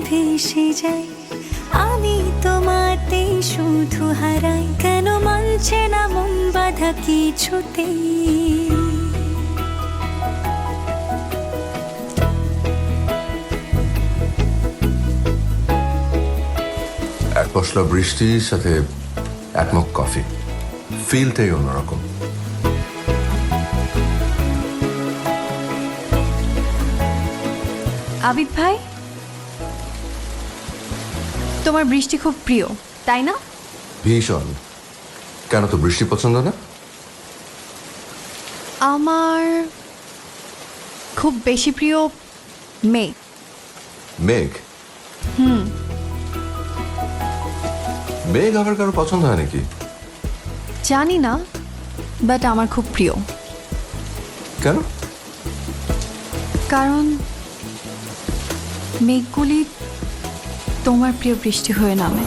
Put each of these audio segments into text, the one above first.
ভেসে যাই, আমি তোমাতে শুধু হারাই, কেন মানছে না মন বাধা কিছুতেই। এক পশলা বৃষ্টির সাথে এক মগ কফি, ফিলটাই অন্যরকম। আবিদ ভাই, তোমার বৃষ্টি খুব প্রিয় তাই না? ভীষণ। কেন, তো বৃষ্টি পছন্দ না? আমার খুব বেশি প্রিয় মেঘ। মেঘ? মেঘ আবার কারো পছন্দ হয় নাকি? জানি না, বাট আমার খুব প্রিয়। কেন? কারণ মেঘগুলি তোমার প্রিয় বৃষ্টি হয়ে নামে।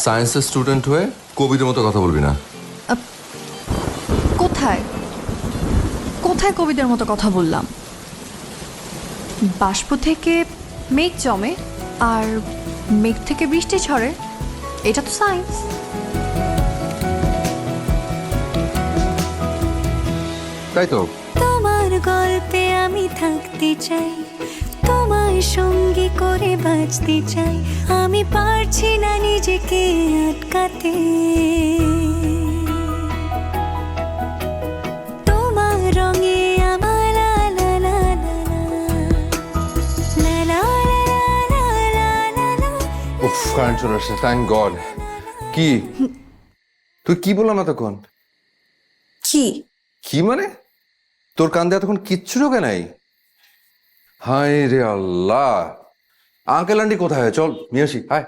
সায়েন্সের স্টুডেন্ট হয়ে কবিদের মতো কথা বলবি না। কোথায় কোথায় কবিদের মতো কথা বললাম? বাষ্প থেকে মেঘ জমে আর মেঘ থেকে বৃষ্টি ঝরে, এটা তো সায়েন্স। তাই তো। তোমার গল্পে আমি থাকতে চাই, তোমার সঙ্গী করে বাঁচতে চাই, আমি পারছি না নিজেকে আটকাতে। তোমার রঙে আমার লা লা লা লা লা লা লা লা লা। উফ, কারেন্ট চলে আসছে, থ্যাংক গড। কি তুই কি বললাম এতক্ষণ? কি কি মানে? তোর কান্দে এতক্ষণ কিচ্ছু ঢোকে নাই? হায় রে আল্লাহ, আঙ্কেল আন্টি কোথায়? চল নিয়ে আসি, হায়।